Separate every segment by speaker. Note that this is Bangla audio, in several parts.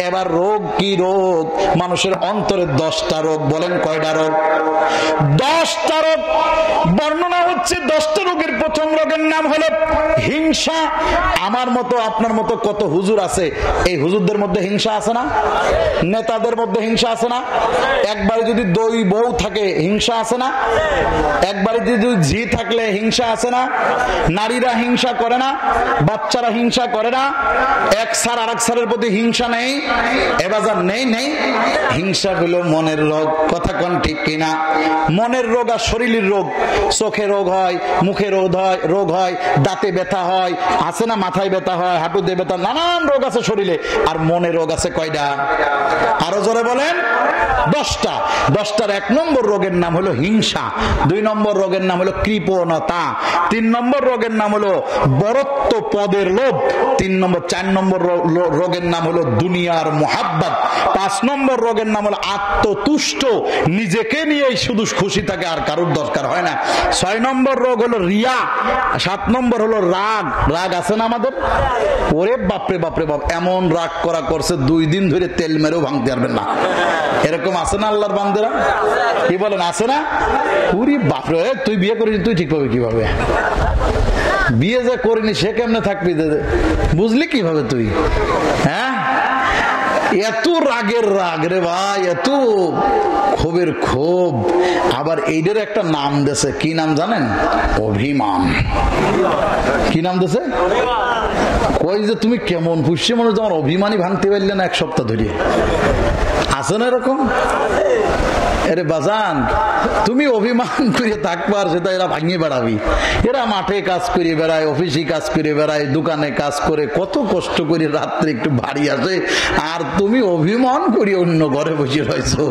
Speaker 1: এবার রোগ কি রোগ? মানুষের অন্তরে 10টা রোগ। বলেন কয়টা রোগ? 10টা রোগ বর্ণনা হচ্ছে। 10টা রোগের প্রথম রোগের নাম হলো হিংসা। আমার মতো আপনার মতো কত হুজুর আছে, এই হুজুরদের মধ্যে হিংসা আছে না? নেতাদের মধ্যে হিংসা আছে না? একবারে যদি দুই বউ থাকে হিংসা আছে না? একবারে যদি ঝি থাকলে হিংসা আছে না? নারীরা হিংসা করে না? বাচ্চারা হিংসা করে না? এক স্যার আরেক স্যারের প্রতি হিংসা নেই? এবাজার নেই নেই। হিংসা হলো মনের রোগ। কথা কোন ঠিক কিনা? মনের রোগ আর শরীরের রোগ। চোখে রোগ হয়, মুখে রোগ হয়, দাঁতে ব্যথা হয়, আছে না? মাথায় ব্যথা হয়, হাঁটুতে ব্যথা, নানান রোগ আছে শরীরে। আর মনে রোগ আছে কয়টা? আরো জোরে বলেন। 10টা। 10টার 1 নম্বর রোগের নাম হলো হিংসা। 2 নম্বর রোগের নাম হলো কৃপণতা। 3 নম্বর রোগের নাম হলো বরত্ব পদের লোভ। 4 নম্বর রোগের নাম হলো দুনিয়ার মোহাব্বত। 5 নম্বর রোগের নাম হলো আত্মতুষ্ট, নিজেকে নিয়েই শুধু খুশি থাকে, আর কারোর দরকার হয় না। 6 নম্বর রোগ হলো রিয়া। 7 নম্বর হলো রাগ। রাগ আছে না আমাদের? ওরে বাপরে বাপরে বাপ, এমন রাগ করা করছে 2 দিন ধরে তেল মেরেও ভাঙতে পারবেন না। এরকম আছে না আল্লাহর বান্দারা? কি বলেন, আছে না? ওরে বাপরে, তুই বিয়ে করিস, তুই ঠিক পাবি কিভাবে? বিয়ে যে করিনি সে কেমনে থাকবি? বুঝলি কিভাবে তুই? হ্যাঁ, এত রাগের রাগ রে ভাই, এত ক্ষোভের ক্ষোভ। আবার এইটার একটা নাম দেছে। কি নাম জানেন? অভিমান। কি নাম দেছে? কই যে তুমি কেমন পুষ্যে মনে তোমার অভিমানই ভাঙতে পারলে না 1 সপ্তাহ ধরে। আছে না এরকম? আরে বাজান, তুমি অভিমান করে থাকবার সেটা এরা ভাঙিয়ে বেড়াবি। এরা মাঠে কাজ করে বেড়ায়, অফিসে কাজ করে বেড়ায়, দোকানে কাজ করে, কত কষ্ট করে রাত্রে একটু বাড়ি আসে, আর তুমি অভিমান করে অন্য ঘরে বসে রয়েছো।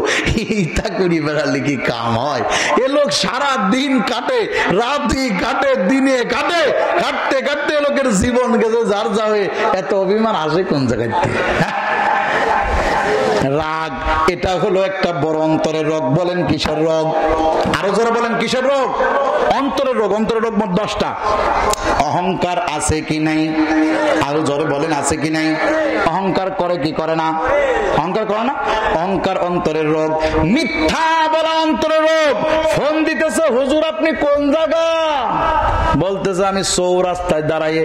Speaker 1: এইটা করে বেড়ালে কি কাম হয়? এ লোক সারা দিন কাটে, রাতে কাটে, দিনে কাটে, কাটতে কাটতে লোকের জীবন গেছে যার যাবে। এত অভিমান আসে কোন জায়গায়? রাগ, এটা হলো একটা বড় অন্তরের রোগ। বলেন কিসের রোগ? আরো যারা বলেন কিসের রোগ? অন্তরের রোগ। অন্তরের রোগ মোট 10টা। অহংকার আছে কি নাই? আরো জোরে বলেন, আছে কি নাই? অহংকার করে কি করে না? অহংকার করে না? অহংকার অন্তরের রোগ। মিথ্যা বলা অন্তরের রোগ। ফোন দিতেছে, হুজুর আপনি কোন জায়গা? বলতেছে আমি চৌরাস্তায় দাঁড়াইয়ে।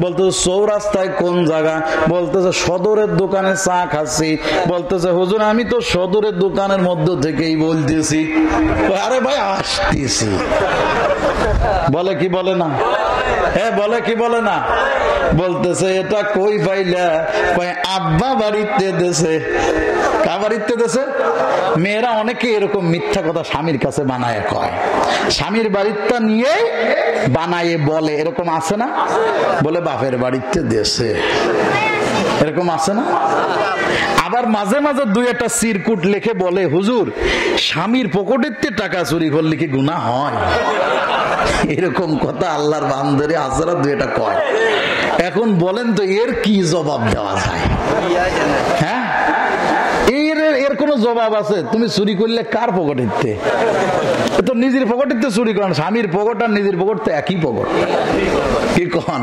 Speaker 1: বলতেছে চৌরাস্তায় কোন জায়গা? বলতেছে সদরের দোকানে চা খাচ্ছি। বলতেছে হুজুর আমি তো সদরের দোকানের মধ্য থেকেই বলতেছি। আরে ভাই আসতেছি। বলে কি বলে না? হ্যাঁ, বলে কি বলে না? বলতেছে এটা কই পাইলা? আব্বা বাড়িতে দেশে। কা বাড়িতে দেশে? মেয়েরা অনেকে এরকম মিথ্যা কথা স্বামীর কাছে বানায় কয়, স্বামীর বাড়িটা নিয়ে বানায়ে বলে। এরকম আছে না? বলে বাপের বাড়িতে দেশে। এরকম আছে না? আবার মাঝে মাঝে 2-1টা চিরকুট লিখে বলে হুজুর স্বামীর পকেটেতে টাকা চুরি করলে কি গুনাহ হয়? এরকম কথা আল্লাহর বান্দারে হাজারা 2-1টা কয়। এখন বলেন তো এর কি জবাব দেওয়া যায়? হ্যাঁ, এর কোন জবাব আছে? তুমি চুরি করলে কার পকেটেতে? তো নিজের পকেটেতে চুরি করেন। স্বামীর পকেট আর নিজের পকেট তো একই পকেট। কি কন?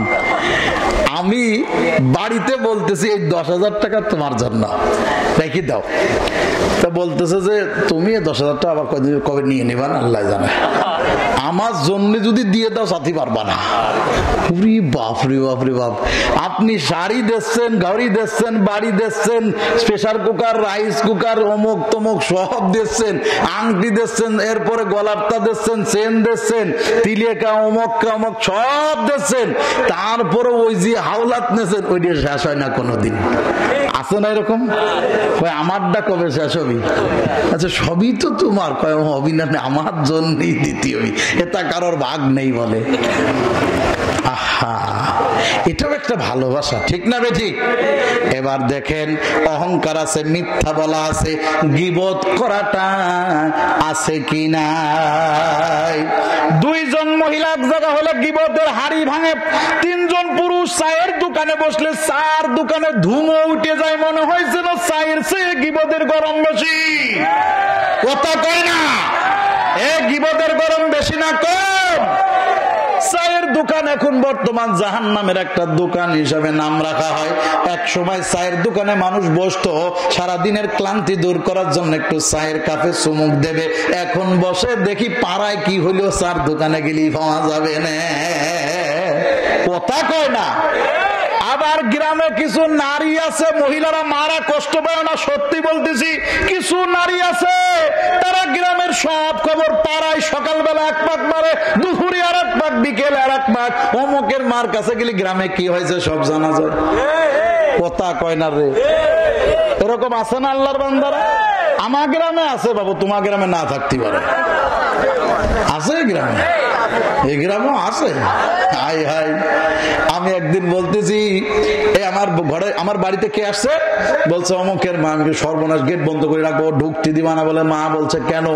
Speaker 1: আমি বাড়িতে বলতেছি এই 10,000 টাকা তোমার জন্য, রেখে দাও। তা বলতেছে যে তুমি 10,000 টাকা আবার কবে নিয়ে নিবা না আল্লাহ জানে। আমার জন্য যদি দিয়ে দাও সাথী পারবা না। বাপরে বাপরে বাপ, আপনি শাড়ি দিচ্ছেন, ঘড়ি দিচ্ছেন, বাড়ি দিচ্ছেন, প্রেসার কুকার, রাইস কুকার, অমুক তমুক সব দিচ্ছেন, আংটি দিচ্ছেন, এরপরে গলারটা দিচ্ছেন, চেন দিচ্ছেন, তিলেকা অমুক অমুক সব দিচ্ছেন, তারপরে ওই যে হাওলাত নেছেন ওইটা শেষ হয় না কোনোদিন। আছে না এরকম? আমারটা কবে শেষ হবি? আচ্ছা সবই তো তোমার। কয় হবি না, আমার জন্যই দিতে হবি, এটা কারোর ভাগ নেই বলে। আহা, এটাও একটা ভালোবাসা, ঠিক না বেঠিক? এবার দেখেন অহংকার আছে, মিথ্যা বলা আছে, গীবত করাটা আছে কি নাই? 2 জন মহিলা এক জায়গা হলে গীবতের হাড়ি ভাঙে। 3 জন পুরুষ চায়ের দোকানে বসলে চার দোকানে ধুমো উঠে যায়, মনে হয়েছিল চায়ের চেয়ে গীবতের গরম বেশি। কথা কয় না? এ গীবতের গরম বেশি না কম? চায়ের দোকান এখন বর্তমান জাহান্নামের একটা দোকান হিসাবে নাম রাখা হয়। এক সময় চায়ের দোকানে মানুষ বসতো সারাদিনের ক্লান্তি দূর করার জন্য, একটু চায়ের কাপে চুমুক দেবে। এখন বসে দেখি পাড়ায় কি হইলো, চার দোকানে গেলেই পাওয়া যাবে না, কথা কয় না। আবার গ্রামে কিছু নারী আছে, মহিলারা মারা কষ্ট পায় না, সত্যি বলতেছি, কিছু নারী আছে তারা গ্রামের সব খবর পাড়ায় সকালবেলা এক পাক মারে, দুপুরে আর এক পাক, বিকেলে আর এক পাক। অমুকের মার কাছে গেলে গ্রামে কি হয়েছে সব জানা যায়, কথা কয় না রে। এরকম আছে না আল্লাহর বান্দারা? আমার গ্রামে আছে বাবু, তোমার গ্রামে না থাকতে পারে, আছে গ্রামে, এই গ্রামও আছে। হাই হাই, আমি একদিন বলতেছি আমার ঘরে, আমার বাড়িতে কে আসছে, বলছে অমুকের মা। আমি সর্বনাশ, গেট বন্ধ করে রাখবো, ঢুকতে দিবা না। বলে মা, বলছে কেন?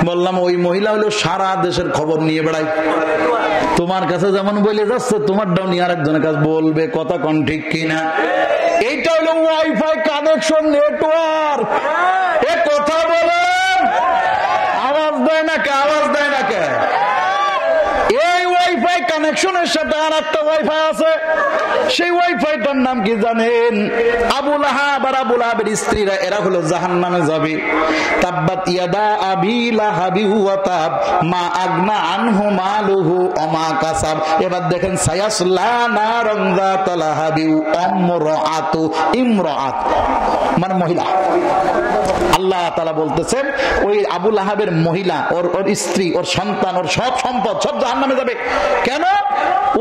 Speaker 1: বললাম ওই মহিলা হলো সারা দেশের খবর নিয়ে বেড়ায়, তোমার কাছে যেমন বলে যাচ্ছে তোমারটাও নিয়ে আরেকজনের কাছে বলবে, কথা কোন ঠিক কিনা? এইটা হলো ওয়াইফাই কানেকশন নেটওয়ার্ক। এ কথা বলেন, আওয়াজ দেয় না কে? আওয়াজ দেয় না কে? এই ওয়াইফাই কানেকশনের সাথে আর একটা ওয়াইফাই আছে, সেই ওয়াইফাইটার নাম কি জানেন? আবু লাহাব আর আবু লাহাবের স্ত্রীরা, এরা হলো জাহান্নামে যাবে। তাব্বাত ইয়াদা আবি লাহাবি ওয়া তাব মা আগনা আনহু মালুহু ওয়া মা কাসাব। এবার দেখেন, সায়াসলা নারান যাতা লাহাবি আমরাতু, ইমরাত মানে মহিলা। আল্লাহ তাআলা বলতেছেন ওই আবু লাহাবের মহিলা, ওর স্ত্রী, ওর সন্তান, ওর সব সম্পদ সব জাহান্নামে যাবে। কেন?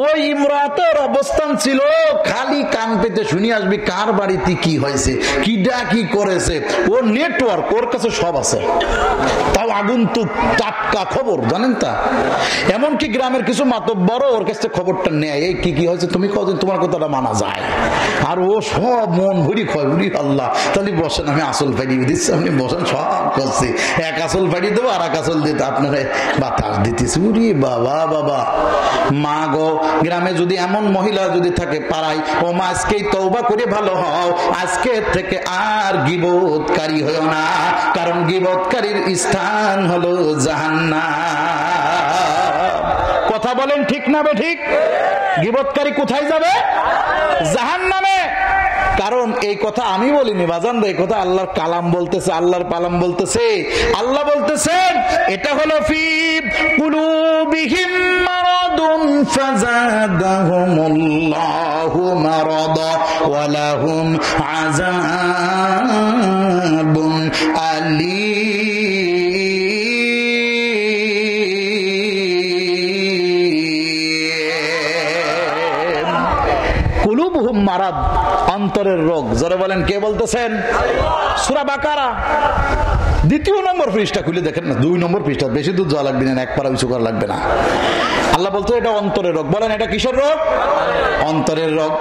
Speaker 1: ওই ইমরাতের অবস্থান ছিল খালি কান পেতে শুনি আসবি কার বাড়িতে কি হয়েছে, কিডা কি করেছে, ওর নেটওয়ার্ক, ওর কাছে সব আছে, তাও আগন্তুক টাটকা খবর, জানেন তা? এমনকি গ্রামের কিছু মাতব্বর ওর কাছে খবরটা নেয়, এই কি কি হয়েছে তুমি কদিন, তোমার কথাটা মানা যায়। আর ও সব মন ভরি খয়, বুড়ি আল্লাহ, তাহলে বসেন, আমি আসল ফাইডি দিচ্ছি, আপনি বসেন, সব করছি, এক আসল ফাইডি দেবো আর এক আসল দিতে আপনারা বাতাস দিতেছি। উড়ি বাবা বাবা, মা গো, গ্রামে যদি এমন মহিলা যদি থাকে পাড়ায়, ও মা আজকেই তওবা করে ভালো হও, আজকে থেকে আর গীবতকারী হইও না, কারণ গীবতকারীর স্থান হলো জাহান্নাম। কথা বলেন ঠিক না বে ঠিক? গীবতকারী কোথায় যাবে? জাহান্নামে। কারণ এই কথা আমি বলিনি বাজান, এই কথা আল্লাহর কালাম বলতেছে, আল্লাহর পালাম বলতেছে। আল্লাহ বলতেছেন এটা হলো ফি কুলুবিহিম মারাদুন ফাযাদাহুমুল্লাহু মারাদা ওয়া লাহুম আযাবুন আলীম। কুলুবুহুম মারাদ, অন্তরের রোগ। জোরে বলেন, কে বলতেছেন? সূরা বাকারা 2 নম্বর পৃষ্ঠা খুলে দেখেন না, 2 নম্বর পৃষ্ঠা, বেশি দূর যাওয়া লাগবে না, এক পারা উঁচু করা লাগবে না। আল্লাহ বলতো এটা অন্তরের রোগ। বলেন এটা কিসের রোগ? অন্তরের রোগ।